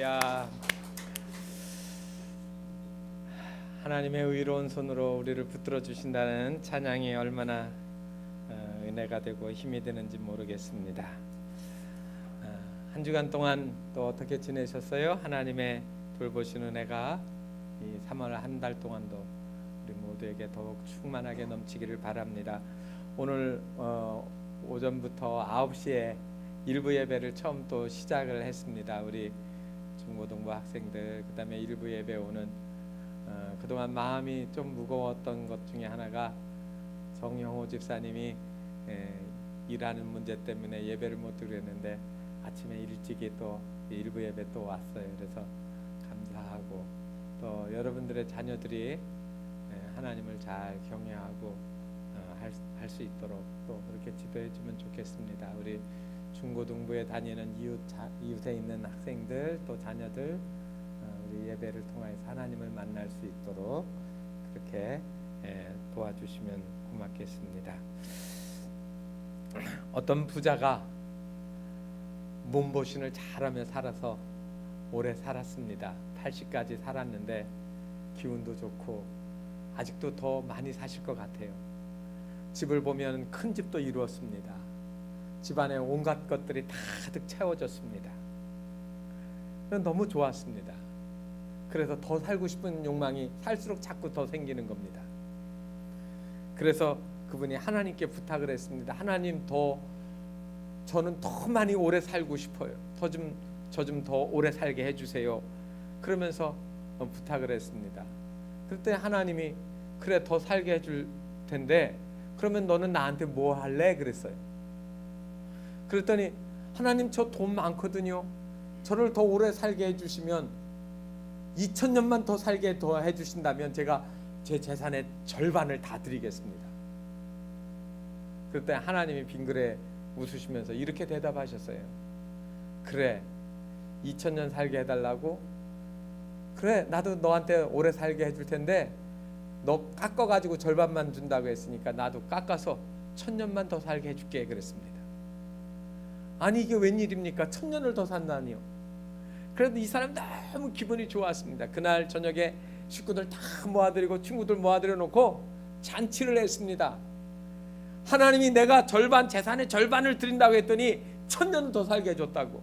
할렐루야. 하나님의 의로운 손으로 우리를 붙들어 주신다는 찬양이 얼마나 은혜가 되고 힘이 되는지 모르겠습니다. 한 주간 동안 또 어떻게 지내셨어요? 하나님의 돌보신 은혜가 이 3월 한 달 동안도 우리 모두에게 더욱 충만하게 넘치기를 바랍니다. 오늘 오전부터 9시에 일부 예배를 처음 또 시작을 했습니다. 우리 중고등부 학생들, 그 다음에 일부 예배 오는 그동안 마음이 좀 무거웠던 것 중에 하나가 정영호 집사님이 일하는 문제 때문에 예배를 못 드렸는데 아침에 일찍이 또 일부 예배 또 왔어요. 그래서 감사하고 또 여러분들의 자녀들이 하나님을 잘 경외하고 할 수 있도록 또 그렇게 지도해 주면 좋겠습니다. 우리 중고등부에 다니는 이웃에 있는 학생들 또 자녀들 우리 예배를 통하여서 하나님을 만날 수 있도록 그렇게 도와주시면 고맙겠습니다. 어떤 부자가 몸보신을 잘하며 살아서 오래 살았습니다. 80까지 살았는데 기운도 좋고 아직도 더 많이 사실 것 같아요. 집을 보면 큰 집도 이루었습니다. 집안에 온갖 것들이 다 가득 채워졌습니다. 너무 좋았습니다. 그래서 더 살고 싶은 욕망이 살수록 자꾸 더 생기는 겁니다. 그래서 그분이 하나님께 부탁을 했습니다. 하나님, 저는 더 많이 오래 살고 싶어요. 저 좀 더 오래 살게 해주세요. 그러면서 부탁을 했습니다. 그때 하나님이 그래, 더 살게 해줄 텐데 그러면 너는 나한테 뭐 할래? 그랬어요. 그랬더니 하나님, 저 돈 많거든요. 저를 더 오래 살게 해주시면 2000년만 더 살게 더 해주신다면 제가 제 재산의 절반을 다 드리겠습니다. 그때 하나님이 빙그레 웃으시면서 이렇게 대답하셨어요. 그래, 2000년 살게 해달라고? 그래, 나도 너한테 오래 살게 해줄 텐데 너 깎아가지고 절반만 준다고 했으니까 나도 깎아서 1000년만 더 살게 해줄게 그랬습니다. 아니, 이게 웬일입니까? 1000년을 더 산다니요. 그래도 이 사람 너무 기분이 좋았습니다. 그날 저녁에 식구들 다 모아드리고 친구들 모아드려 놓고 잔치를 했습니다. 하나님이 내가 재산의 절반을 드린다고 했더니 1000년을 더 살게 해줬다고.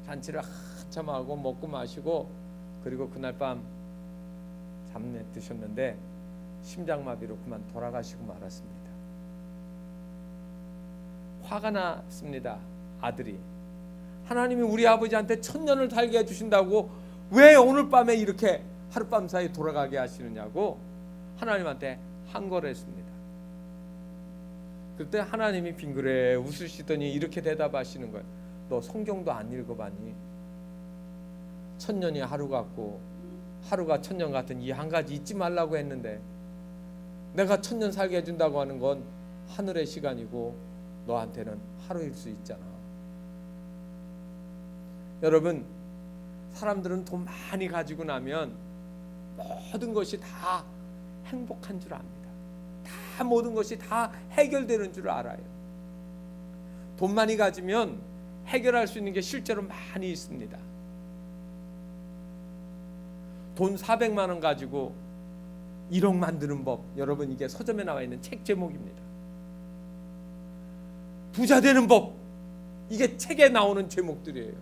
잔치를 한참 하고 먹고 마시고 그리고 그날 밤 잠에 드셨는데 심장마비로 그만 돌아가시고 말았습니다. 화가 났습니다. 아들이 하나님이 우리 아버지한테 1000년을 살게 해주신다고 왜 오늘 밤에 이렇게 하룻밤 사이 돌아가게 하시느냐고 하나님한테 항거를 했습니다. 그때 하나님이 빙그레 웃으시더니 이렇게 대답하시는 거예요. 너 성경도 안 읽어봤니? 1000년이 하루 같고 하루가 1000년 같은 이 한 가지 잊지 말라고 했는데 내가 1000년 살게 해준다고 하는 건 하늘의 시간이고 너한테는 하루일 수 있잖아. 여러분, 사람들은 돈 많이 가지고 나면 모든 것이 다 행복한 줄 압니다. 다 모든 것이 다 해결되는 줄 알아요. 돈 많이 가지면 해결할 수 있는 게 실제로 많이 있습니다. 돈 400만 원 가지고 1억 만드는 법, 여러분 이게 서점에 나와 있는 책 제목입니다. 부자 되는 법, 이게 책에 나오는 제목들이에요.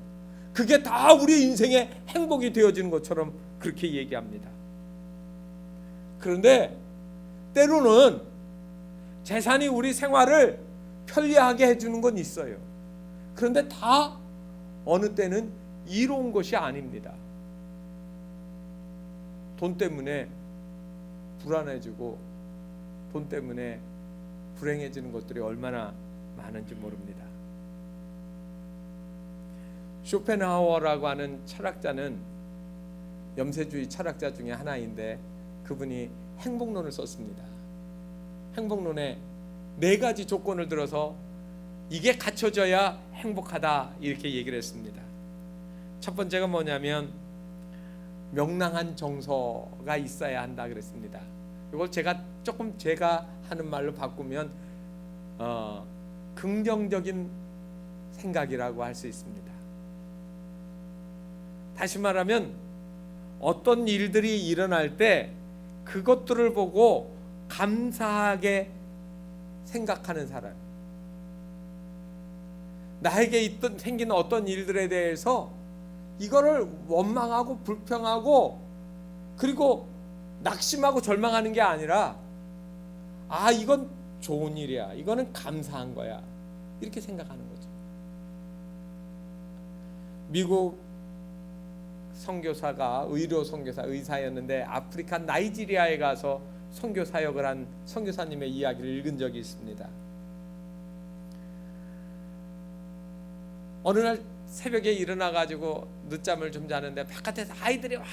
그게 다 우리 인생의 행복이 되어지는 것처럼 그렇게 얘기합니다. 그런데 때로는 재산이 우리 생활을 편리하게 해주는 건 있어요. 그런데 다 어느 때는 이로운 것이 아닙니다. 돈 때문에 불안해지고 돈 때문에 불행해지는 것들이 얼마나 많은지 모릅니다. 쇼펜하우어라고 하는 철학자는 염세주의 철학자 중에 하나인데 그분이 행복론을 썼습니다. 행복론에 4가지 조건을 들어서 이게 갖춰져야 행복하다 이렇게 얘기를 했습니다. 첫 번째가 뭐냐면 명랑한 정서가 있어야 한다 그랬습니다. 이걸 제가 하는 말로 바꾸면 긍정적인 생각이라고 할 수 있습니다. 다시 말하면 어떤 일들이 일어날 때 그것들을 보고 감사하게 생각하는 사람, 나에게 생긴 어떤 일들에 대해서 이거를 원망하고 불평하고 그리고 낙심하고 절망하는 게 아니라 이건 좋은 일이야, 이거는 감사한 거야, 이렇게 생각하는 거죠. 미국 선교사가 의료 선교사, 의사였는데 아프리카 나이지리아에 가서 선교 사역을 한 선교사님의 이야기를 읽은 적이 있습니다. 어느 날 새벽에 일어나 가지고 늦잠을 좀 자는데 바깥에서 아이들이 막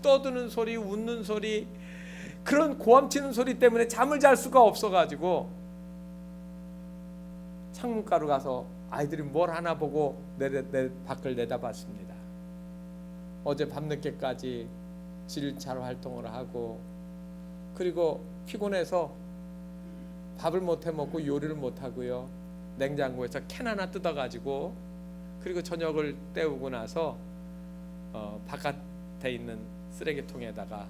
떠드는 소리, 웃는 소리, 그런 고함치는 소리 때문에 잠을 잘 수가 없어 가지고 창문가로 가서 아이들이 뭘 하나 보고 내 밖을 내다봤습니다. 어제 밤늦게까지 질차로 활동을 하고 그리고 피곤해서 밥을 못 해먹고 요리를 못 하고요, 냉장고에서 캔 하나 뜯어가지고 그리고 저녁을 때우고 나서 바깥에 있는 쓰레기통에다가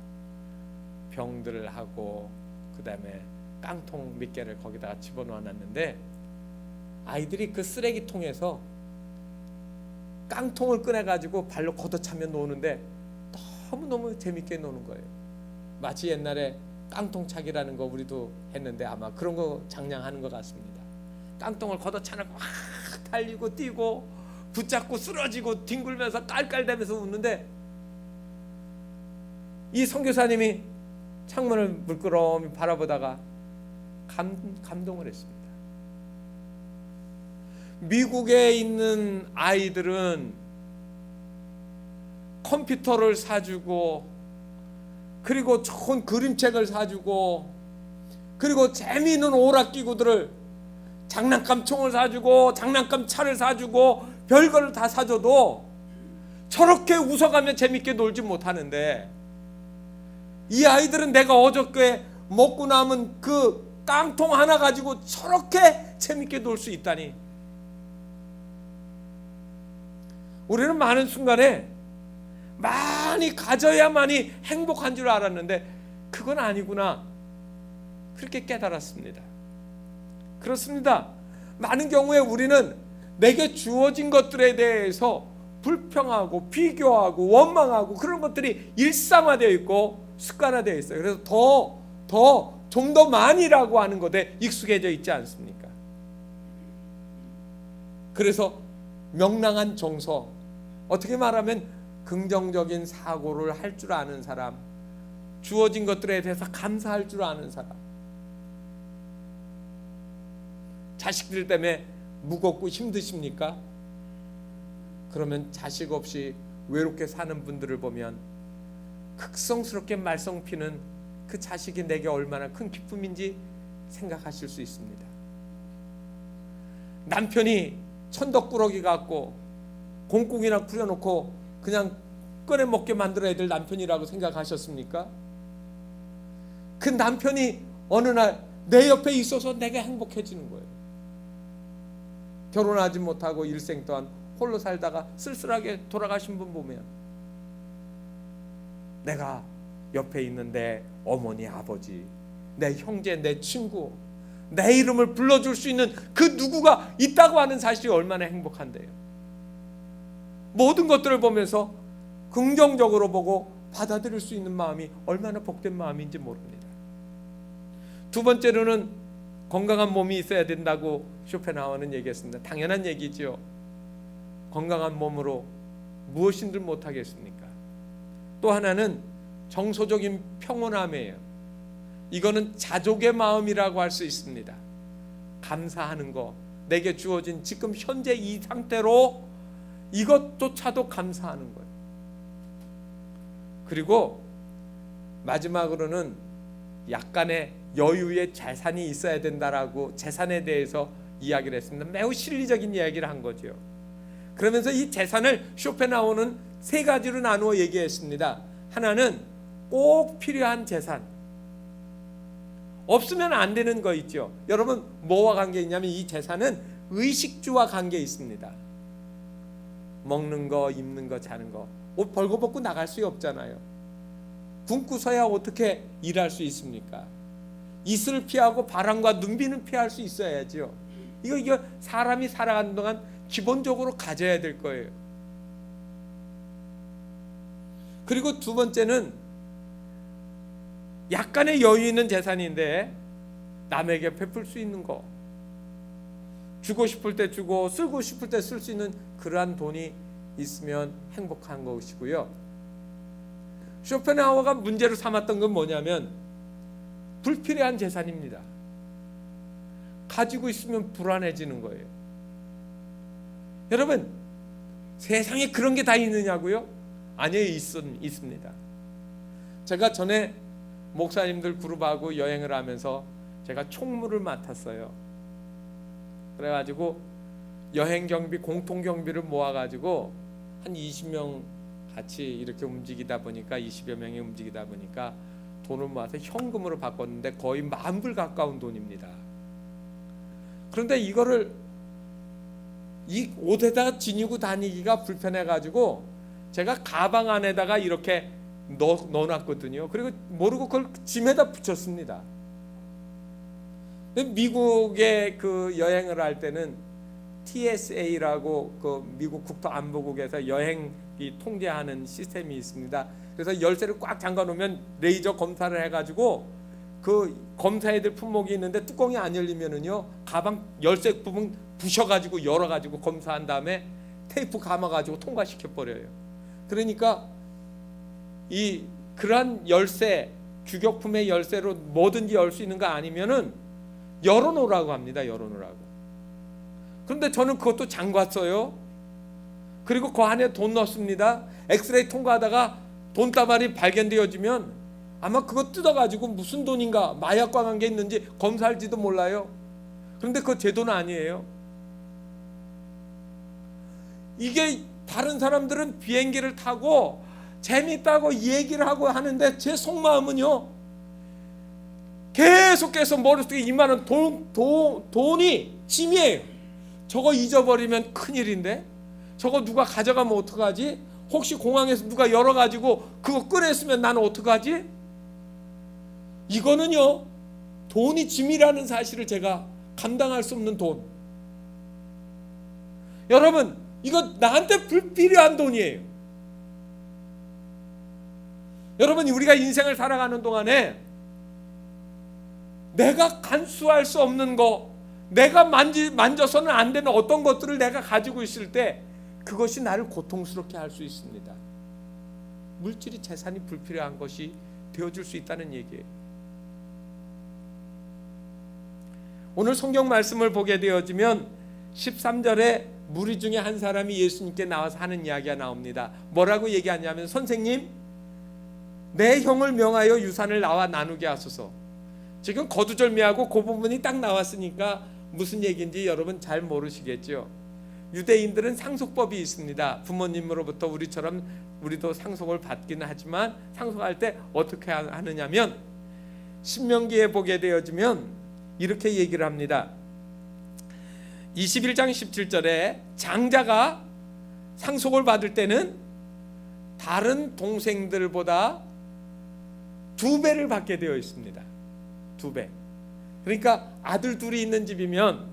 병들을 하고 그 다음에 깡통 몇 개를 거기다가 집어넣어놨는데 아이들이 그 쓰레기통에서 깡통을 꺼내가지고 발로 걷어차며 노는데 너무너무 재밌게 노는 거예요. 마치 옛날에 깡통차기라는 거 우리도 했는데 아마 그런 거 장량하는 것 같습니다. 깡통을 걷어차놓고 막 달리고 뛰고 붙잡고 쓰러지고 뒹굴면서 깔깔대면서 웃는데 이 선교사님이 창문을 물끄러미 바라보다가 감동을 했습니다. 미국에 있는 아이들은 컴퓨터를 사주고 그리고 좋은 그림책을 사주고 그리고 재미있는 오락기구들을, 장난감 총을 사주고 장난감 차를 사주고 별거를 다 사줘도 저렇게 웃어가며 재밌게 놀지 못하는데 이 아이들은 내가 어저께 먹고 남은 그 깡통 하나 가지고 저렇게 재밌게 놀 수 있다니. 우리는 많은 순간에 많이 가져야만이 행복한 줄 알았는데 그건 아니구나, 그렇게 깨달았습니다. 그렇습니다. 많은 경우에 우리는 내게 주어진 것들에 대해서 불평하고 비교하고 원망하고 그런 것들이 일상화되어 있고 습관화되어 있어요. 그래서 좀 더 많이라고 하는 것에 익숙해져 있지 않습니까? 그래서 명랑한 정서, 어떻게 말하면 긍정적인 사고를 할 줄 아는 사람, 주어진 것들에 대해서 감사할 줄 아는 사람. 자식들 때문에 무겁고 힘드십니까? 그러면 자식 없이 외롭게 사는 분들을 보면 극성스럽게 말썽 피는 그 자식이 내게 얼마나 큰 기쁨인지 생각하실 수 있습니다. 남편이 천덕꾸러기 같고 공국이나 부려놓고 그냥 꺼내 먹게 만들어야 될 남편이라고 생각하셨습니까? 그 남편이 어느 날 내 옆에 있어서 내가 행복해지는 거예요. 결혼하지 못하고 일생 동안 홀로 살다가 쓸쓸하게 돌아가신 분 보면 내가 옆에 있는 내 어머니, 아버지, 내 형제, 내 친구, 내 이름을 불러줄 수 있는 그 누구가 있다고 하는 사실이 얼마나 행복한데요. 모든 것들을 보면서 긍정적으로 보고 받아들일 수 있는 마음이 얼마나 복된 마음인지 모릅니다. 두 번째로는 건강한 몸이 있어야 된다고 쇼펜하우어는 얘기했습니다. 당연한 얘기죠. 건강한 몸으로 무엇인들 못하겠습니까? 또 하나는 정서적인 평온함이에요. 이거는 자족의 마음이라고 할 수 있습니다. 감사하는 거, 내게 주어진 지금 현재 이 상태로 이것조차도 감사하는 거예요. 그리고 마지막으로는 약간의 여유의 재산이 있어야 된다라고 재산에 대해서 이야기를 했습니다. 매우 실리적인 이야기를 한 거죠. 그러면서 이 재산을 쇼펜하우어는 세 가지로 나누어 얘기했습니다. 하나는 꼭 필요한 재산, 없으면 안 되는 거 있죠. 여러분 뭐와 관계 있냐면 이 재산은 의식주와 관계 있습니다. 먹는 거, 입는 거, 자는 거. 옷 벌거벗고 나갈 수 없잖아요. 굶고서야 어떻게 일할 수 있습니까? 이슬을 피하고 바람과 눈비는 피할 수 있어야죠. 이거 사람이 살아가는 동안 기본적으로 가져야 될 거예요. 그리고 두 번째는 약간의 여유 있는 재산인데 남에게 베풀 수 있는 거. 주고 싶을 때 주고 쓰고 싶을 때 쓸 수 있는 그러한 돈이 있으면 행복한 것이고요. 쇼펜하우어가 문제로 삼았던 건 뭐냐면 불필요한 재산입니다. 가지고 있으면 불안해지는 거예요. 여러분, 세상에 그런 게 다 있느냐고요? 아니에요. 있습니다. 제가 전에 목사님들 그룹하고 여행을 하면서 제가 총무를 맡았어요. 그래가지고 여행 경비, 공통 경비를 모아가지고 한 20명 같이 이렇게 움직이다 보니까 20여 명이 움직이다 보니까 돈을 모아서 현금으로 바꿨는데 거의 10,000불 가까운 돈입니다. 그런데 이거를 이 옷에다가 지니고 다니기가 불편해가지고 제가 가방 안에다가 이렇게 넣어놨거든요. 그리고 모르고 그걸 짐에다 붙였습니다. 미국에 그 여행을 할 때는 TSA라고 그 미국 국토안보국에서 여행이 통제하는 시스템이 있습니다. 그래서 열쇠를 꽉 잠가 놓으면 레이저 검사를 해가지고 그 검사해야 될 품목이 있는데 뚜껑이 안 열리면은요 가방 열쇠 부분 부셔가지고 열어가지고 검사한 다음에 테이프 감아가지고 통과시켜 버려요. 그러니까 이 그러한 열쇠, 규격품의 열쇠로 뭐든지 열 수 있는 거 아니면은 열어놓으라고 합니다. 열어놓으라고. 그런데 저는 그것도 잠갔어요. 그리고 그 안에 돈 넣습니다. 엑스레이 통과하다가 돈다발이 발견되어지면 아마 그거 뜯어가지고 무슨 돈인가 마약과 관계 있는지 검사할지도 몰라요. 그런데 그거 제 돈 아니에요. 이게 다른 사람들은 비행기를 타고 재밌다고 얘기를 하고 하는데 제 속마음은요 계속해서 머릿속에 임하는 돈이 짐이에요. 저거 잊어버리면 큰일인데, 저거 누가 가져가면 어떡하지? 혹시 공항에서 누가 열어가지고 그거 꺼냈으면 나는 어떡하지? 이거는요 돈이 짐이라는 사실을 제가 감당할 수 없는 돈. 여러분, 이거 나한테 불필요한 돈이에요. 여러분, 우리가 인생을 살아가는 동안에 내가 간수할 수 없는 거, 내가 만져서는 안 되는 어떤 것들을 내가 가지고 있을 때 그것이 나를 고통스럽게 할 수 있습니다. 물질이 재산이 불필요한 것이 되어줄 수 있다는 얘기예요. 오늘 성경 말씀을 보게 되어지면 13절에 무리 중에 한 사람이 예수님께 나와서 하는 이야기가 나옵니다. 뭐라고 얘기하냐면, 선생님, 내 형을 명하여 유산을 나와 나누게 하소서. 지금 거두절미하고 그 부분이 딱 나왔으니까 무슨 얘기인지 여러분 잘 모르시겠죠. 유대인들은 상속법이 있습니다. 부모님으로부터 우리처럼 우리도 상속을 받기는 하지만 상속할 때 어떻게 하느냐면, 신명기에 보게 되어지면 이렇게 얘기를 합니다. 21장 17절에 장자가 상속을 받을 때는 다른 동생들보다 2배를 받게 되어 있습니다. 2배. 그러니까 아들 둘이 있는 집이면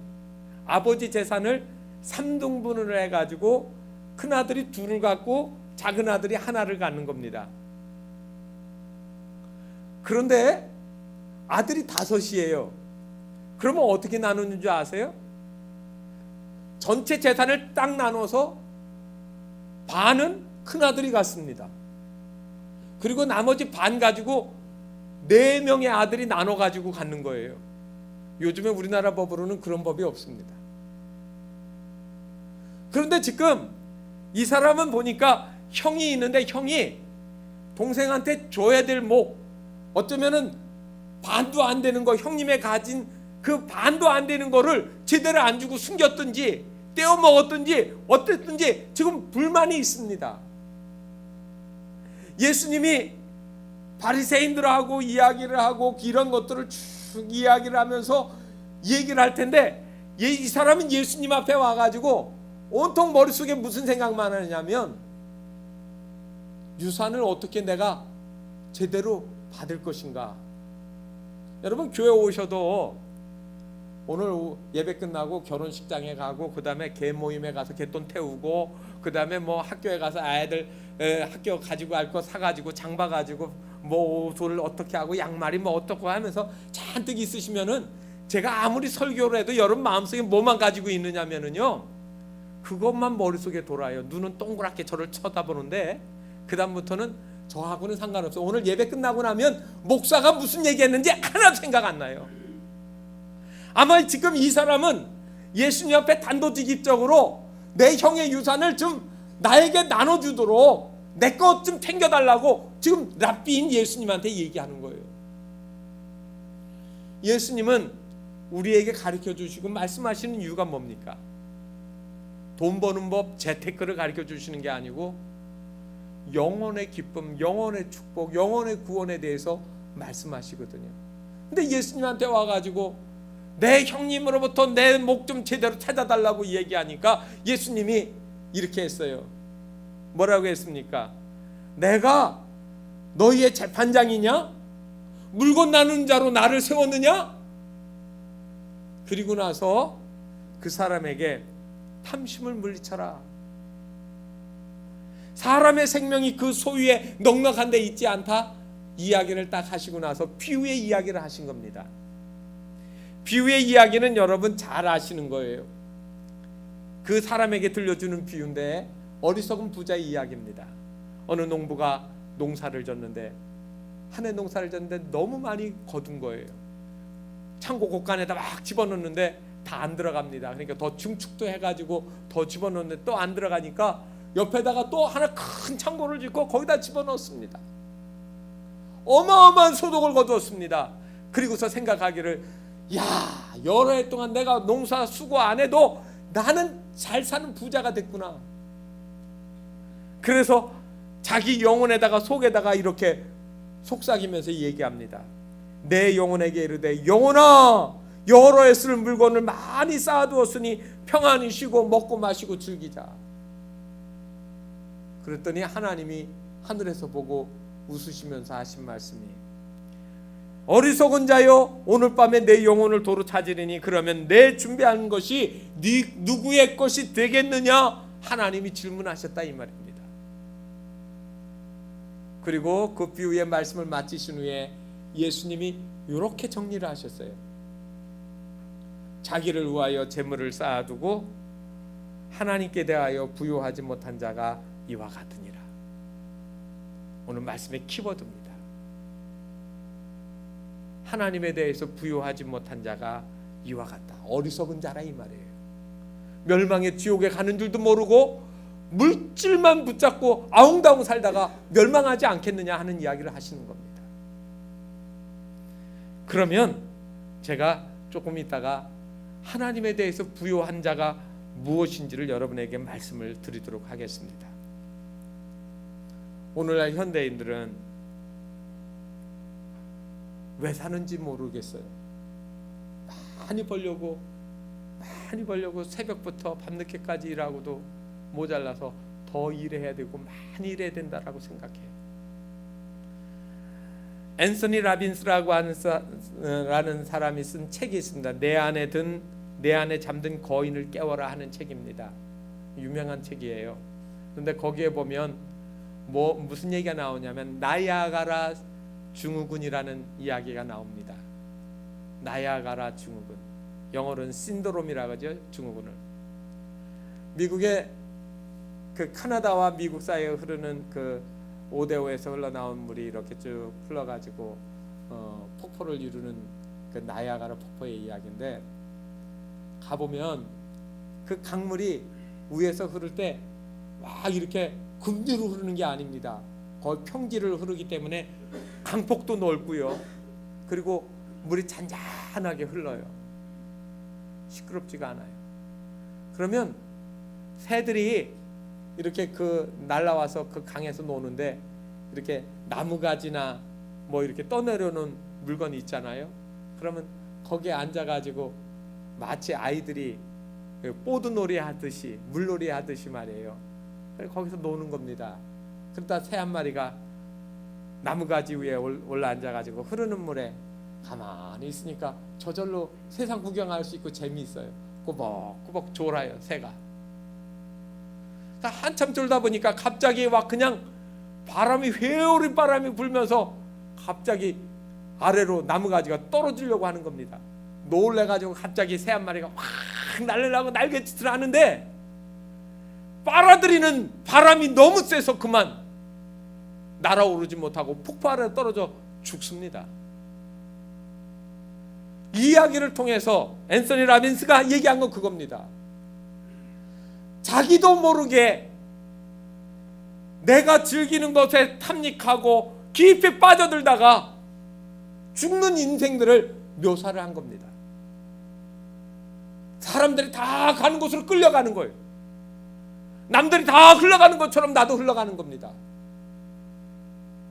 아버지 재산을 3등분을 해가지고 큰아들이 2를 갖고 작은아들이 1를 갖는 겁니다. 그런데 아들이 5이에요. 그러면 어떻게 나누는 줄 아세요? 전체 재산을 딱 나눠서 반은 큰아들이 갖습니다. 그리고 나머지 반 가지고 4명의 아들이 나눠 가지고 갖는 거예요. 요즘에 우리나라 법으로는 그런 법이 없습니다. 그런데 지금 이 사람은 보니까 형이 있는데 형이 동생한테 줘야 될 목, 어쩌면은 반도 안 되는 거, 형님의 가진 그 반도 안 되는 거를 제대로 안 주고 숨겼든지 떼어 먹었든지 어땠든지 지금 불만이 있습니다. 예수님이 바리새인들하고 이야기를 하고 이런 것들을 쭉 이야기를 하면서 얘기를 할 텐데, 이 사람은 예수님 앞에 와가지고 온통 머릿속에 무슨 생각만 하냐면 유산을 어떻게 내가 제대로 받을 것인가. 여러분 교회 오셔도 오늘 예배 끝나고 결혼식장에 가고 그 다음에 개 모임에 가서 개돈 태우고 그 다음에 뭐 학교에 가서 아이들 학교 가지고 갈 거 사가지고 장 봐가지고 뭐 옷을 어떻게 하고 양말이 뭐 어떻고 하면서 잔뜩 있으시면은 제가 아무리 설교를 해도 여러분 마음속에 뭐만 가지고 있느냐면은요 그것만 머릿속에 돌아요. 눈은 동그랗게 저를 쳐다보는데 그 다음부터는 저하고는 상관없어요. 오늘 예배 끝나고 나면 목사가 무슨 얘기했는지 하나도 생각 안 나요. 아마 지금 이 사람은 예수님 앞에 단도직입적으로 내 형의 유산을 좀 나에게 나눠주도록 내 것 좀 챙겨달라고 지금 랍비인 예수님한테 얘기하는 거예요. 예수님은 우리에게 가르쳐 주시고 말씀하시는 이유가 뭡니까? 돈 버는 법, 재테크를 가르쳐 주시는 게 아니고 영혼의 기쁨, 영혼의 축복, 영혼의 구원에 대해서 말씀하시거든요. 근데 예수님한테 와가지고 내 형님으로부터 내 목 좀 제대로 찾아달라고 얘기하니까 예수님이 이렇게 했어요. 뭐라고 했습니까? 내가 너희의 재판장이냐? 물건 나누는 자로 나를 세웠느냐? 그리고 나서 그 사람에게 탐심을 물리쳐라. 사람의 생명이 그 소유에 넉넉한 데 있지 않다. 이야기를 딱 하시고 나서 비유의 이야기를 하신 겁니다. 비유의 이야기는 여러분 잘 아시는 거예요. 그 사람에게 들려주는 비유인데 어리석은 부자의 이야기입니다. 어느 농부가 농사를 졌는데 한 해 농사를 졌는데 너무 많이 거둔 거예요. 창고 곳간에다 막 집어넣는데 다 안 들어갑니다. 그러니까 더 증축도 해가지고 더 집어넣는데 또 안 들어가니까 옆에다가 또 하나 큰 창고를 짓고 거기다 집어넣습니다. 어마어마한 소득을 거두었습니다. 그리고서 생각하기를 야, 여러 해 동안 내가 농사 수고 안 해도 나는 잘 사는 부자가 됐구나. 그래서 자기 영혼에다가 속에다가 이렇게 속삭이면서 얘기합니다. 내 영혼에게 이르되 영혼아, 여러 해 쓸 물건을 많이 쌓아두었으니 평안히 쉬고 먹고 마시고 즐기자. 그랬더니 하나님이 하늘에서 보고 웃으시면서 하신 말씀이 어리석은 자여 오늘 밤에 내 영혼을 도로 찾으리니 그러면 내 준비한 것이 네 누구의 것이 되겠느냐? 하나님이 질문하셨다 이 말입니다. 그리고 그 비유의 말씀을 마치신 후에 예수님이 이렇게 정리를 하셨어요. 자기를 위하여 재물을 쌓아두고 하나님께 대하여 부요하지 못한 자가 이와 같으니라. 오늘 말씀의 키워드입니다. 하나님에 대해서 부요하지 못한 자가 이와 같다. 어리석은 자라 이 말이에요. 멸망의 지옥에 가는 줄도 모르고 물질만 붙잡고 아웅다웅 살다가 멸망하지 않겠느냐 하는 이야기를 하시는 겁니다. 그러면 제가 조금 있다가 하나님에 대해서 부요한 자가 무엇인지를 여러분에게 말씀을 드리도록 하겠습니다. 오늘날 현대인들은 왜 사는지 모르겠어요. 많이 벌려고 새벽부터 밤늦게까지 일하고도 모자라서 더 일해야 되고 많이 일해야 된다라고 생각해요. 앤서니 라빈스라고 하는 사람이 쓴 책이 있습니다. 내 안에 잠든 거인을 깨워라 하는 책입니다. 유명한 책이에요. 그런데 거기에 보면 무슨 얘기가 나오냐면 나야가라 증후군이라는 이야기가 나옵니다. 나야가라 증후군, 영어로는 신드롬이라고 하죠. 증후군을 미국의 그 카나다와 미국 사이에 흐르는 그 오데오에서 흘러나온 물이 이렇게 쭉 흘러가지고 폭포를 이루는 그 나야가라 폭포의 이야기인데, 가보면 그 강물이 위에서 흐를 때 막 이렇게 급류로 흐르는 게 아닙니다. 거의 평지를 흐르기 때문에 강폭도 넓고요. 그리고 물이 잔잔하게 흘러요. 시끄럽지가 않아요. 그러면 새들이 이렇게 날라와서 그 강에서 노는데 이렇게 나무가지나 뭐 이렇게 떠내려놓은 물건이 있잖아요. 그러면 거기에 앉아가지고 마치 아이들이 뽀드놀이 하듯이, 물놀이 하듯이 말이에요. 거기서 노는 겁니다. 그러다 새 한 마리가 나무가지 위에 올라앉아가지고 흐르는 물에 가만히 있으니까 저절로 세상 구경할 수 있고 재미있어요. 꾸벅꾸벅 졸아요, 새가. 한참 졸다 보니까 갑자기 막 그냥 바람이, 회오리 바람이 불면서 갑자기 아래로 나무가지가 떨어지려고 하는 겁니다. 놀래가지고 갑자기 새 한 마리가 확 날리려고 날갯짓을 하는데 빨아들이는 바람이 너무 세서 그만 날아오르지 못하고 폭포 아래 떨어져 죽습니다. 이 이야기를 통해서 앤서니 라빈스가 얘기한 건 그겁니다. 자기도 모르게 내가 즐기는 것에 탐닉하고 깊이 빠져들다가 죽는 인생들을 묘사를 한 겁니다. 사람들이 다 가는 곳으로 끌려가는 거예요. 남들이 다 흘러가는 것처럼 나도 흘러가는 겁니다.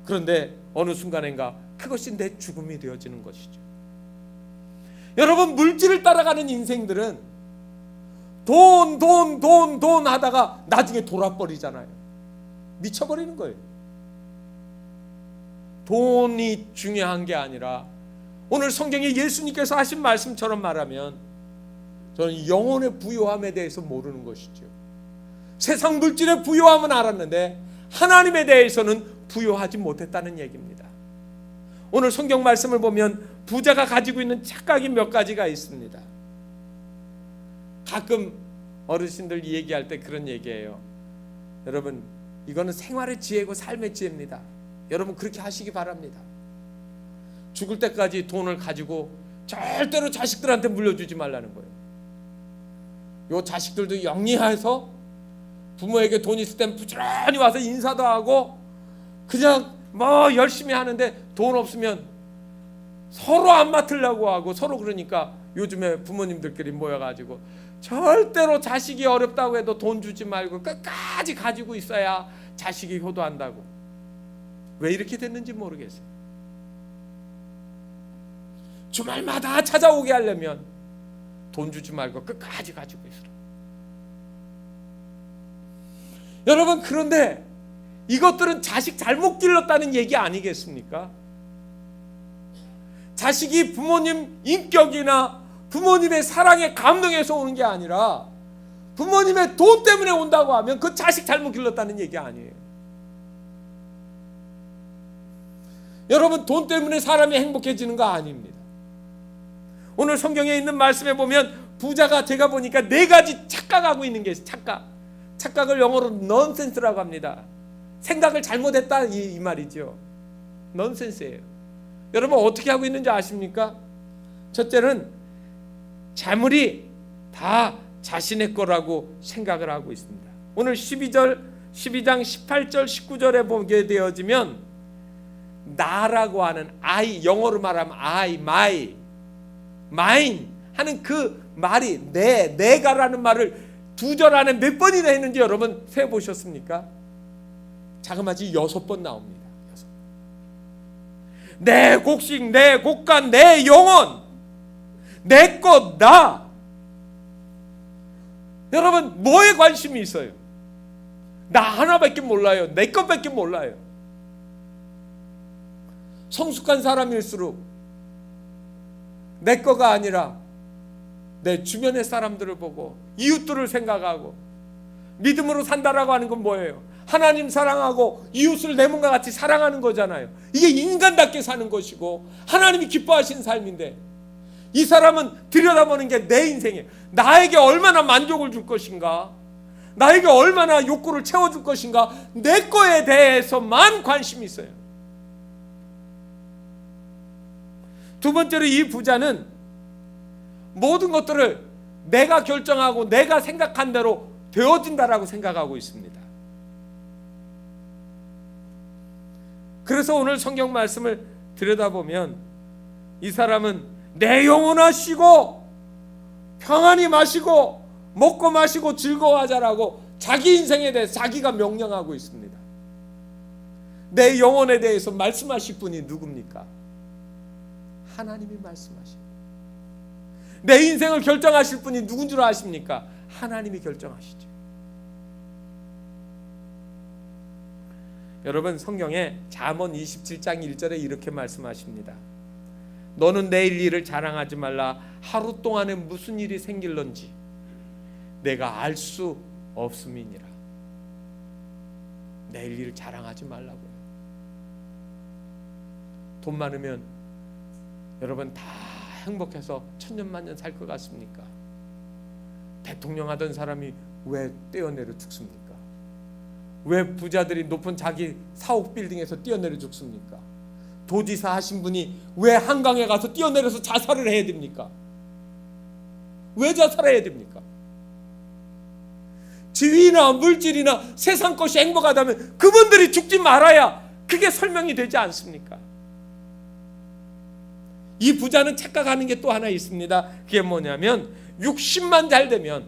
그런데 어느 순간인가 그것이 내 죽음이 되어지는 것이죠. 여러분, 물질을 따라가는 인생들은 돈 하다가 나중에 돌아버리잖아요. 미쳐버리는 거예요. 돈이 중요한 게 아니라 오늘 성경에 예수님께서 하신 말씀처럼 말하면 저는 영혼의 부요함에 대해서 모르는 것이죠. 세상 물질의 부요함은 알았는데 하나님에 대해서는 부요하지 못했다는 얘기입니다. 오늘 성경 말씀을 보면 부자가 가지고 있는 착각이 몇 가지가 있습니다. 가끔 어르신들 얘기할 때 그런 얘기예요. 여러분, 이거는 생활의 지혜고 삶의 지혜입니다. 여러분, 그렇게 하시기 바랍니다. 죽을 때까지 돈을 가지고 절대로 자식들한테 물려주지 말라는 거예요. 요 자식들도 영리해서 부모에게 돈 있을 땐 부지런히 와서 인사도 하고 그냥 뭐 열심히 하는데 돈 없으면 서로 안 맡으려고 하고 서로. 그러니까 요즘에 부모님들끼리 모여가지고 절대로 자식이 어렵다고 해도 돈 주지 말고 끝까지 가지고 있어야 자식이 효도한다고. 왜 이렇게 됐는지 모르겠어요. 주말마다 찾아오게 하려면 돈 주지 말고 끝까지 가지고 있으라. 여러분, 그런데 이것들은 자식 잘못 길렀다는 얘기 아니겠습니까? 자식이 부모님 인격이나 부모님의 사랑에 감동해서 오는 게 아니라 부모님의 돈 때문에 온다고 하면 그 자식 잘못 길렀다는 얘기 아니에요. 여러분, 돈 때문에 사람이 행복해지는 거 아닙니다. 오늘 성경에 있는 말씀에 보면 부자가, 제가 보니까 4가지 착각하고 있는 게 있어요. 착각을 영어로 넌센스라고 합니다. 생각을 잘못했다 이 말이죠. 넌센스예요. 여러분, 어떻게 하고 있는지 아십니까? 첫째는 재물이 다 자신의 거라고 생각을 하고 있습니다. 오늘 12장 18절 19절에 보게 되어지면 나라고 하는 I, 영어로 말하면 I, my, mine 하는 그 말이 내가라는 말을 2절 안에 몇 번이나 했는지 여러분 세보셨습니까? 자그마치 6번 나옵니다. 6번. 내 곡식, 내 곡간, 내 영혼, 내 것, 나. 여러분, 뭐에 관심이 있어요? 나 하나밖에 몰라요. 내 것밖에 몰라요. 성숙한 사람일수록 내 거가 아니라 내 주변의 사람들을 보고 이웃들을 생각하고, 믿음으로 산다라고 하는 건 뭐예요? 하나님 사랑하고 이웃을 내 몸과 같이 사랑하는 거잖아요. 이게 인간답게 사는 것이고 하나님이 기뻐하시는 삶인데, 이 사람은 들여다보는 게 내 인생이에요. 나에게 얼마나 만족을 줄 것인가, 나에게 얼마나 욕구를 채워줄 것인가, 내 거에 대해서만 관심이 있어요. 두 번째로, 이 부자는 모든 것들을 내가 결정하고 내가 생각한 대로 되어진다라고 생각하고 있습니다. 그래서 오늘 성경 말씀을 들여다보면 이 사람은 내 영혼아 쉬고 평안히 마시고 먹고 마시고 즐거워하자라고 자기 인생에 대해 자기가 명령하고 있습니다. 내 영혼에 대해서 말씀하실 분이 누굽니까? 하나님이 말씀하십니다. 내 인생을 결정하실 분이 누군 줄 아십니까? 하나님이 결정하시죠. 여러분, 성경에 잠언 27장 1절에 이렇게 말씀하십니다. 너는 내일 일을 자랑하지 말라. 하루 동안에 무슨 일이 생길런지 내가 알 수 없음이니라. 내일 일을 자랑하지 말라고요. 돈 많으면 여러분 다 행복해서 천년만년 살 것 같습니까? 대통령 하던 사람이 왜 뛰어내려 죽습니까? 왜 부자들이 높은 자기 사옥 빌딩에서 뛰어내려 죽습니까? 도지사 하신 분이 왜 한강에 가서 뛰어내려서 자살을 해야 됩니까? 왜 자살해야 됩니까? 지위나 물질이나 세상 것이 행복하다면 그분들이 죽지 말아야 그게 설명이 되지 않습니까? 이 부자는 착각하는 게 또 하나 있습니다. 그게 뭐냐면 육신만 잘 되면,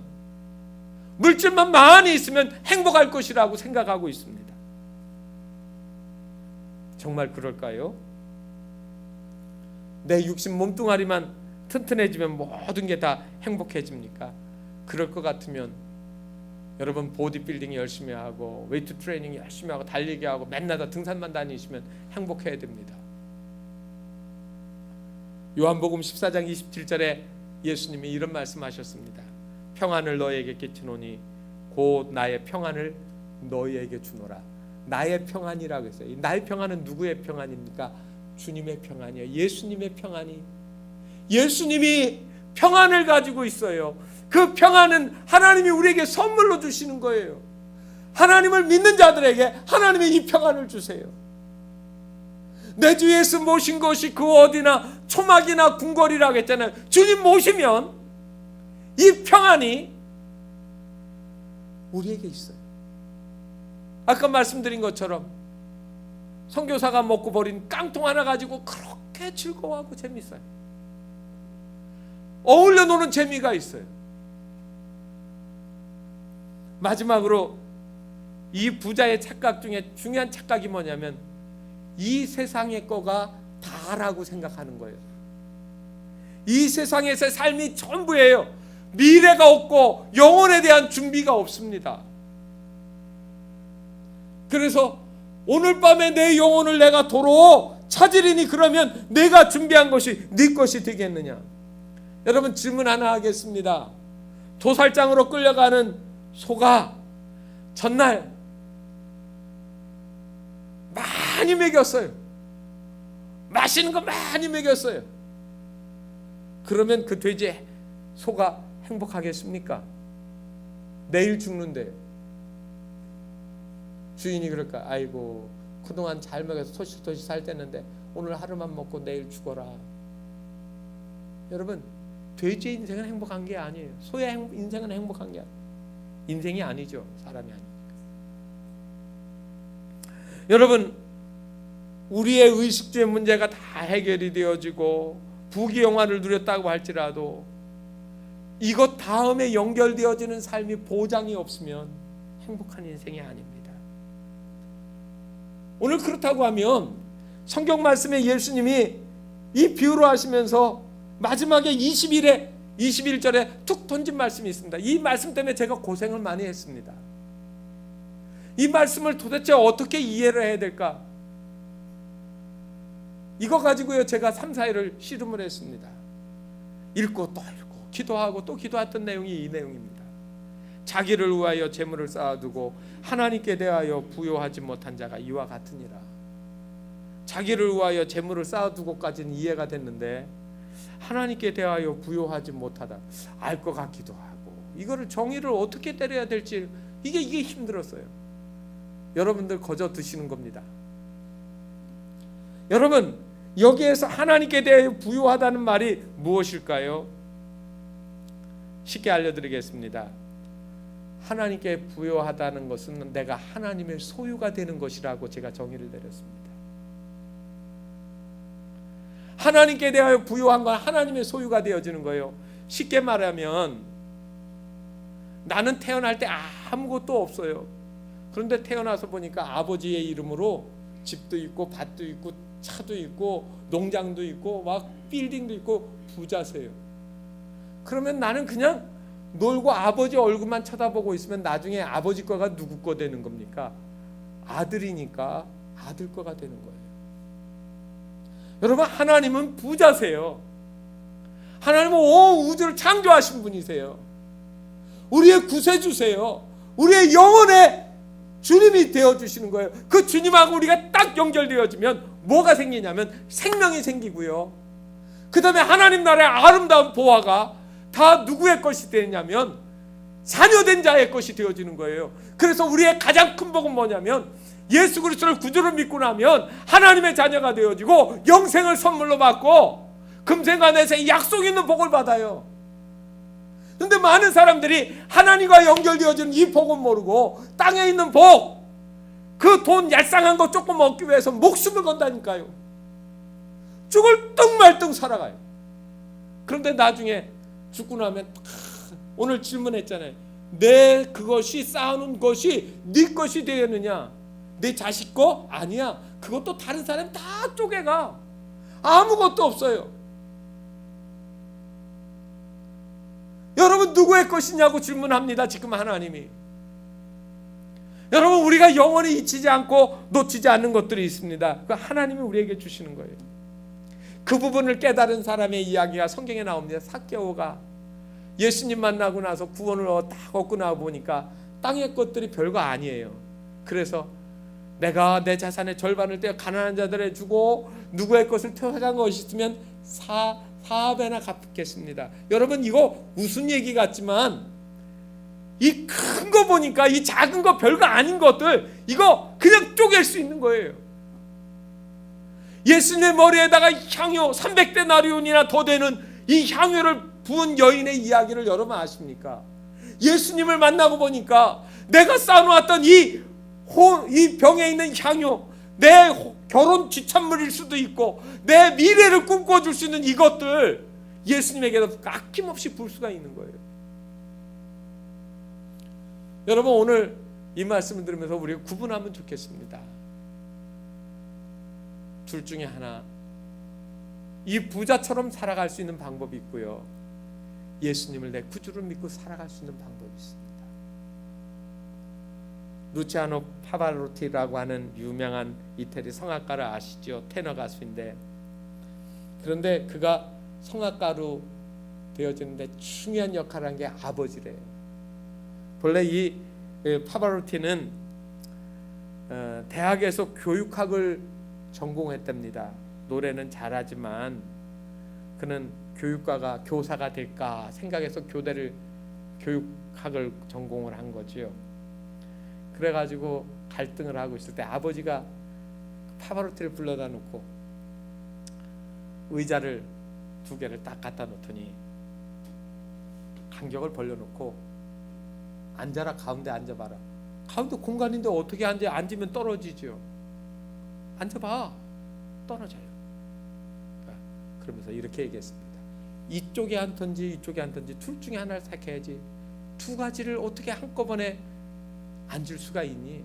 물질만 많이 있으면 행복할 것이라고 생각하고 있습니다. 정말 그럴까요? 내 육신 몸뚱아리만 튼튼해지면 모든 게 다 행복해집니까? 그럴 것 같으면 여러분 보디빌딩 열심히 하고 웨이트 트레이닝 열심히 하고 달리기 하고 맨날 다 등산만 다니시면 행복해야 됩니다. 요한복음 14장 27절에 예수님이 이런 말씀하셨습니다. 평안을 너희에게 끼치노니 곧 나의 평안을 너희에게 주노라. 나의 평안이라고 했어요. 나의 평안은 누구의 평안입니까? 주님의 평안이에요. 예수님의 평안이. 예수님이 평안을 가지고 있어요. 그 평안은 하나님이 우리에게 선물로 주시는 거예요. 하나님을 믿는 자들에게 하나님이 이 평안을 주세요. 내 주 예수 모신 것이 그 어디나 초막이나 궁궐이라고 했잖아요. 주님 모시면 이 평안이 우리에게 있어요. 아까 말씀드린 것처럼 선교사가 먹고 버린 깡통 하나 가지고 그렇게 즐거워하고 재밌어요. 어울려 노는 재미가 있어요. 마지막으로 이 부자의 착각 중에 중요한 착각이 뭐냐면 이 세상의 거가 다라고 생각하는 거예요. 이 세상에서의 삶이 전부예요. 미래가 없고 영혼에 대한 준비가 없습니다. 그래서 오늘 밤에 내 영혼을 내가 도로 찾으리니 그러면 내가 준비한 것이 네 것이 되겠느냐? 여러분 질문 하나 하겠습니다. 도살장으로 끌려가는 소가 전날 많이 먹였어요. 맛있는 거 많이 먹였어요. 그러면 그 돼지 소가 행복하겠습니까? 내일 죽는데 주인이 그럴까? 아이고 그동안 잘 먹여서 토시토시 살 때는데 오늘 하루만 먹고 내일 죽어라. 여러분 돼지의 인생은 행복한 게 아니에요. 소의 인생은 행복한 게 아니에요. 인생이 아니죠. 사람이 아니니까. 여러분 우리의 의식주의 문제가 다 해결이 되어지고 부귀영화를 누렸다고 할지라도 이것 다음에 연결되어지는 삶이 보장이 없으면 행복한 인생이 아닙니다. 오늘 그렇다고 하면 성경 말씀에 예수님이 이 비유로 하시면서 마지막에 21절에 툭 던진 말씀이 있습니다. 이 말씀 때문에 제가 고생을 많이 했습니다. 이 말씀을 도대체 어떻게 이해를 해야 될까? 이거 가지고요 제가 3, 4일을 씨름을 했습니다. 읽고 또 읽고 기도하고 또 기도했던 내용이 이 내용입니다. 자기를 위하여 재물을 쌓아두고 하나님께 대하여 부요하지 못한 자가 이와 같으니라. 자기를 위하여 재물을 쌓아두고까지는 이해가 됐는데 하나님께 대하여 부요하지 못하다 알 것 같기도 하고 이거를 정의를 어떻게 때려야 될지 이게 힘들었어요. 여러분들 거저 드시는 겁니다. 여러분 여기에서 하나님께 대하여 부요하다는 말이 무엇일까요? 쉽게 알려드리겠습니다. 하나님께 부요하다는 것은 내가 하나님의 소유가 되는 것이라고 제가 정의를 내렸습니다. 하나님께 대하여 부요한 건 하나님의 소유가 되어지는 거예요. 쉽게 말하면 나는 태어날 때 아무것도 없어요. 그런데 태어나서 보니까 아버지의 이름으로 집도 있고 밭도 있고 차도 있고 농장도 있고 막 빌딩도 있고 부자세요. 그러면 나는 그냥 놀고 아버지 얼굴만 쳐다보고 있으면 나중에 아버지 거가 누구 거 되는 겁니까? 아들이니까 아들 거가 되는 거예요. 여러분, 하나님은 부자세요. 하나님은 온 우주를 창조하신 분이세요. 우리의 구세주세요. 우리의 영혼의 주님이 되어주시는 거예요. 그 주님하고 우리가 딱 연결되어지면 뭐가 생기냐면 생명이 생기고요. 그 다음에 하나님 나라의 아름다운 보화가 다 누구의 것이 되냐면 자녀된 자의 것이 되어지는 거예요. 그래서 우리의 가장 큰 복은 뭐냐면 예수 그리스도를 구주로 믿고 나면 하나님의 자녀가 되어지고 영생을 선물로 받고 금생간에서 약속 있는 복을 받아요. 그런데 많은 사람들이 하나님과 연결되어지는 이 복은 모르고 땅에 있는 복, 그 돈 얄쌍한 거 조금 얻기 위해서 목숨을 건다니까요. 죽을 뚱말뚱 살아가요. 그런데 나중에 죽고 나면 오늘 질문했잖아요. 내 그것이 쌓아놓은 것이 네 것이 되었느냐? 내 자식 거? 아니야. 그것도 다른 사람 다 쪼개가. 아무것도 없어요. 여러분, 누구의 것이냐고 질문합니다. 지금 하나님이. 여러분, 우리가 영원히 잊히지 않고 놓치지 않는 것들이 있습니다. 그 하나님이 우리에게 주시는 거예요. 그 부분을 깨달은 사람의 이야기가 성경에 나옵니다. 삭개오가 예수님 만나고 나서 구원을 딱 얻고 나와 보니까 땅의 것들이 별거 아니에요. 그래서 내가 내 자산의 절반을 떼어 가난한 자들에 주고 누구의 것을 퇴화한 것이 있으면 4배나 갚겠습니다. 여러분, 이거 무슨 얘기 같지만 이 큰 거 보니까 이 작은 거 별거 아닌 것들 이거 그냥 쪼갤 수 있는 거예요. 예수님의 머리에다가 향유 300데나리온이나 더 되는 이 향유를 부은 여인의 이야기를 여러분 아십니까? 예수님을 만나고 보니까 내가 쌓아놓았던 이 병에 있는 향유, 내 결혼 지참물일 수도 있고 내 미래를 꿈꿔줄 수 있는 이것들 예수님에게도 아낌없이 부을 수가 있는 거예요. 여러분, 오늘 이 말씀을 들으면서 우리가 구분하면 좋겠습니다. 둘 중에 하나, 이 부자처럼 살아갈 수 있는 방법이 있고요, 예수님을 내 구주로 믿고 살아갈 수 있는 방법이 있습니다. 루치아노 파바로티라고 하는 유명한 이태리 성악가를 아시죠? 테너 가수인데, 그런데 그가 성악가로 되어지는데 중요한 역할을 한 게 아버지래요. 본래 이 파바로티는 대학에서 교육학을 전공했답니다. 노래는 잘하지만 그는 교사가 될까 생각해서 교육학을 전공을 한 거죠. 그래가지고 갈등을 하고 있을 때 아버지가 파바로티를 불러다 놓고 의자를 2개를 딱 갖다 놓더니 간격을 벌려놓고 앉아라, 가운데 앉아봐라. 가운데 공간인데 어떻게 앉아? 앉으면 떨어지죠. 앉아봐, 떨어져요. 그러면서 이렇게 얘기했습니다. 이쪽에 앉든지 이쪽에 앉든지 둘 중에 하나를 택해야지. 2가지를 어떻게 한꺼번에 앉을 수가 있니?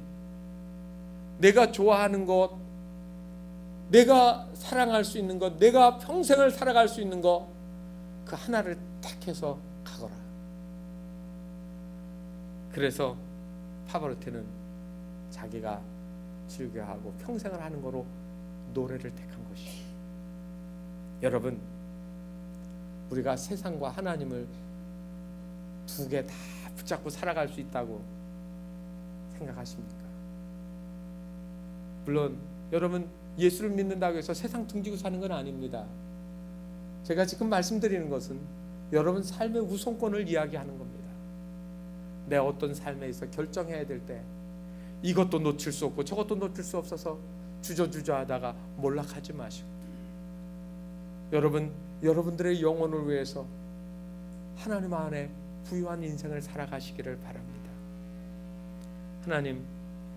내가 좋아하는 것, 내가 사랑할 수 있는 것, 내가 평생을 살아갈 수 있는 것, 그 하나를 택해서 가거라. 그래서 파바로티는 자기가 즐겨하고 평생을 하는 거로 노래를 택한 것이죠. 여러분, 우리가 세상과 하나님을 2개 다 붙잡고 살아갈 수 있다고 생각하십니까? 물론 여러분, 예수를 믿는다고 해서 세상 등지고 사는 건 아닙니다. 제가 지금 말씀드리는 것은 여러분 삶의 우선권을 이야기하는 겁니다. 내 어떤 삶에 있어 결정해야 될 때 이것도 놓칠 수 없고 저것도 놓칠 수 없어서 주저하다가 몰락하지 마시고, 여러분들의 영혼을 위해서 하나님 안에 부유한 인생을 살아가시기를 바랍니다. 하나님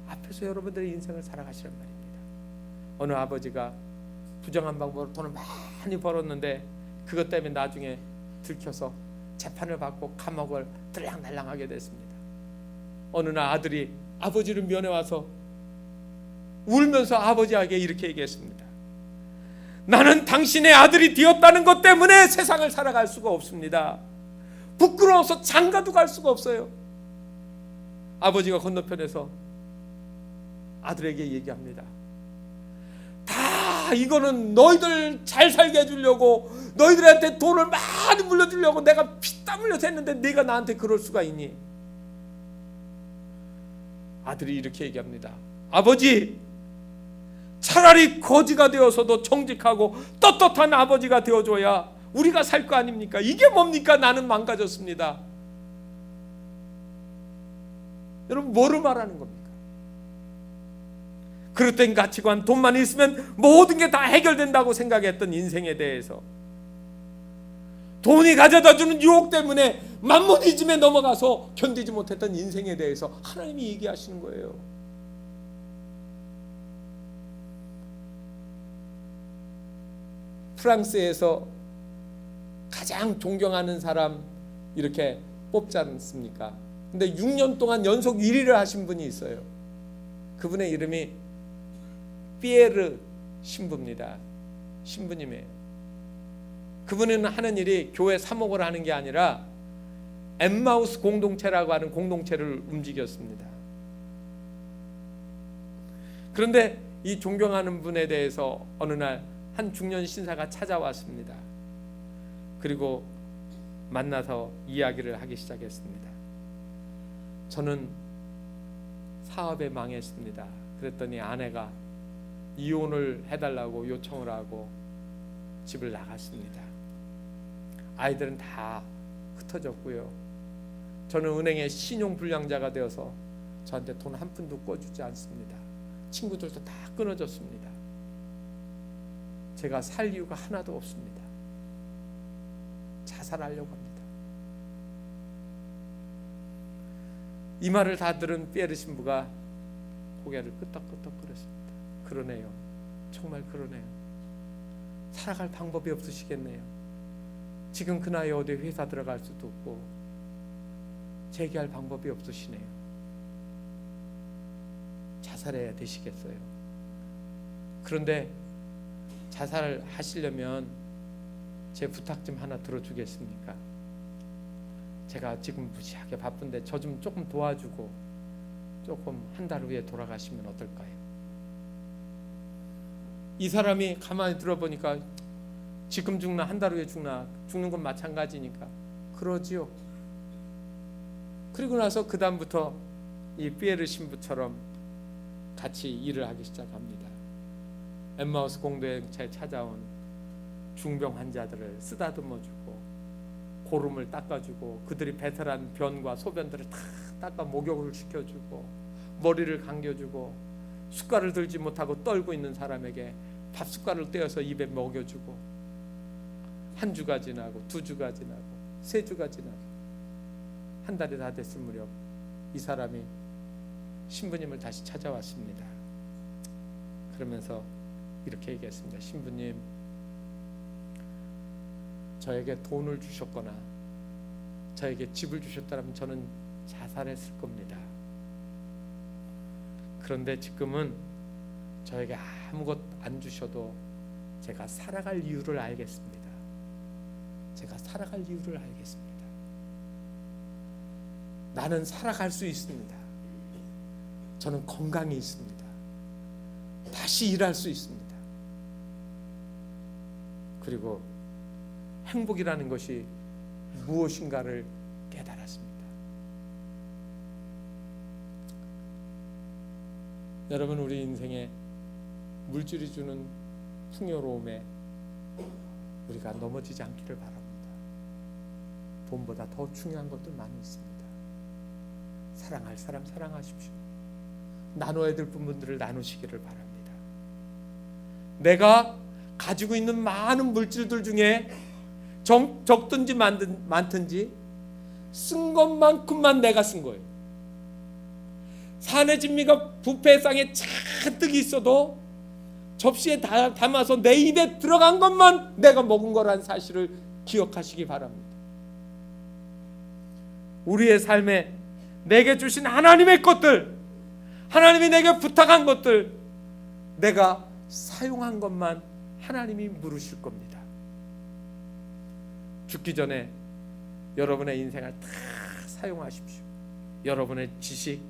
앞에서 여러분들의 인생을 살아가시란 말입니다. 어느 아버지가 부정한 방법으로 돈을 많이 벌었는데 그것 때문에 나중에 들켜서 재판을 받고 감옥을 들락날락하게 됐습니다. 어느 날 아들이 아버지를 면회 와서 울면서 아버지에게 이렇게 얘기했습니다. 나는 당신의 아들이 되었다는 것 때문에 세상을 살아갈 수가 없습니다. 부끄러워서 장가도 갈 수가 없어요. 아버지가 건너편에서 아들에게 얘기합니다. 다 이거는 너희들 잘 살게 해주려고, 너희들한테 돈을 많이 물려주려고 내가 피땀 흘려서 했는데 네가 나한테 그럴 수가 있니? 아들이 이렇게 얘기합니다. 아버지, 차라리 거지가 되어서도 정직하고 떳떳한 아버지가 되어줘야 우리가 살 거 아닙니까? 이게 뭡니까? 나는 망가졌습니다. 여러분, 뭐를 말하는 겁니까? 그릇된 가치관, 돈만 있으면 모든 게 다 해결된다고 생각했던 인생에 대해서, 돈이 가져다주는 유혹 때문에 만무니즘에 넘어가서 견디지 못했던 인생에 대해서 하나님이 얘기하시는 거예요. 프랑스에서 가장 존경하는 사람 이렇게 뽑지 않습니까? 근데 6년 동안 연속 1위를 하신 분이 있어요. 그분의 이름이 피에르 신부입니다. 신부님이에요. 그분은 하는 일이 교회 사목을 하는 게 아니라 엠마우스 공동체라고 하는 공동체를 움직였습니다. 그런데 이 존경하는 분에 대해서 어느 날 한 중년 신사가 찾아왔습니다. 그리고 만나서 이야기를 하기 시작했습니다. 저는 사업에 망했습니다. 그랬더니 아내가 이혼을 해달라고 요청을 하고 집을 나갔습니다. 아이들은 다 흩어졌고요. 저는 은행의 신용불량자가 되어서 저한테 돈 한 푼도 꿔주지 않습니다. 친구들도 다 끊어졌습니다. 제가 살 이유가 하나도 없습니다. 자살하려고 합니다. 이 말을 다 들은 피에르 신부가 고개를 끄덕끄덕거렸습니다. 그러네요. 정말 그러네요. 살아갈 방법이 없으시겠네요. 지금 그 나이에 어디 회사 들어갈 수도 없고 재기할 방법이 없으시네요. 자살해야 되시겠어요. 그런데 자살을 하시려면 제 부탁 좀 하나 들어주겠습니까? 제가 지금 무지하게 바쁜데 저 좀 조금 도와주고 조금 한 달 후에 돌아가시면 어떨까요? 이 사람이 가만히 들어보니까 지금 죽나 한 달 후에 죽나, 죽는 건 마찬가지니까 그러지요. 그리고 나서 그 다음부터 이 피에르 신부처럼 같이 일을 하기 시작합니다. 엠마우스 공동체에 찾아온 중병 환자들을 쓰다듬어주고 고름을 닦아주고 그들이 배설한 변과 소변들을 다 닦아 목욕을 시켜주고 머리를 감겨주고 숟갈을 들지 못하고 떨고 있는 사람에게 밥 숟갈을 떼어서 입에 먹여주고 한 주가 지나고 두 주가 지나고 세 주가 지나고 한 달이 다 됐을 무렵 이 사람이 신부님을 다시 찾아왔습니다. 그러면서 이렇게 얘기했습니다. 신부님, 저에게 돈을 주셨거나 저에게 집을 주셨다면 저는 자살했을 겁니다. 그런데 지금은 저에게 아무것 안 주셔도 제가 살아갈 이유를 알겠습니다. 제가 살아갈 이유를 알겠습니다. 나는 살아갈 수 있습니다. 저는 건강이 있습니다. 다시 일할 수 있습니다. 그리고 행복이라는 것이 무엇인가를 깨달았습니다. 여러분, 우리 인생에 물질이 주는 풍요로움에 우리가 넘어지지 않기를 바랍니다. 돈보다 더 중요한 것들 많이 있습니다. 사랑할 사람 사랑하십시오. 나눠야 될 분들을 나누시기를 바랍니다. 내가 가지고 있는 많은 물질들 중에 적든지 많든지 쓴 것만큼만 내가 쓴 거예요. 산의 진미가 뷔페상에 잔뜩 있어도 접시에 담아서 내 입에 들어간 것만 내가 먹은 거라는 사실을 기억하시기 바랍니다. 우리의 삶에 내게 주신 하나님의 것들, 하나님이 내게 부탁한 것들, 내가 사용한 것만 하나님이 물으실 겁니다. 죽기 전에 여러분의 인생을 다 사용하십시오. 여러분의 지식,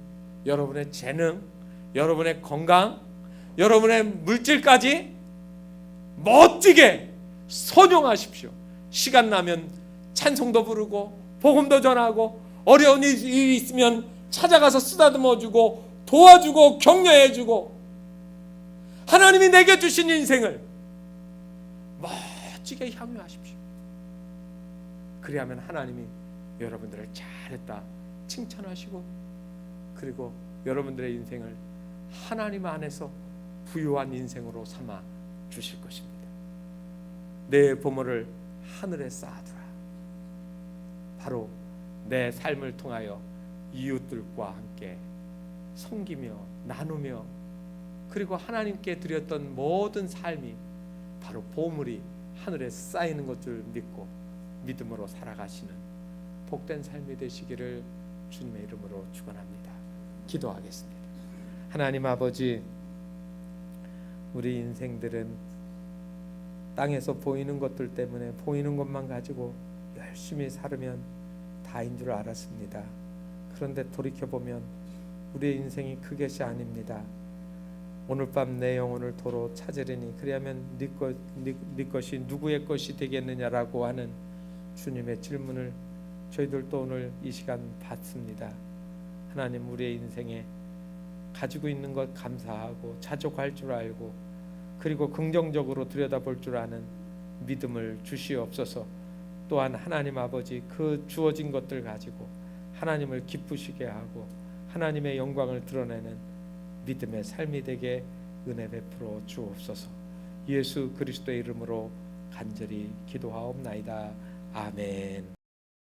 여러분의 재능, 여러분의 건강, 여러분의 물질까지 멋지게 선용하십시오. 시간 나면 찬송도 부르고 복음도 전하고 어려운 일이 있으면 찾아가서 쓰다듬어주고 도와주고 격려해주고 하나님이 내게 주신 인생을 멋지게 향유하십시오. 그리하면 하나님이 여러분들을 잘했다 칭찬하시고 그리고 여러분들의 인생을 하나님 안에서 부유한 인생으로 삼아 주실 것입니다. 내 보물을 하늘에 쌓아두라. 바로 내 삶을 통하여 이웃들과 함께 섬기며 나누며 그리고 하나님께 드렸던 모든 삶이 바로 보물이 하늘에 쌓이는 것을 믿고 믿음으로 살아가시는 복된 삶이 되시기를 주님의 이름으로 축원합니다. 기도하겠습니다. 하나님 아버지, 우리 인생들은 땅에서 보이는 것들 때문에 보이는 것만 가지고 열심히 살으면 다인 줄 알았습니다. 그런데 돌이켜보면 우리의 인생이 그것이 아닙니다. 오늘 밤 내 영혼을 도로 찾으리니 그리하면 네 것이 누구의 것이 되겠느냐라고 하는 주님의 질문을 저희들도 오늘 이 시간 받습니다. 하나님, 우리의 인생에 가지고 있는 것 감사하고 자족할 줄 알고 그리고 긍정적으로 들여다볼 줄 아는 믿음을 주시옵소서. 또한 하나님 아버지, 그 주어진 것들 가지고 하나님을 기쁘시게 하고 하나님의 영광을 드러내는 믿음의 삶이 되게 은혜 베풀어 주옵소서. 예수 그리스도의 이름으로 간절히 기도하옵나이다. 아멘.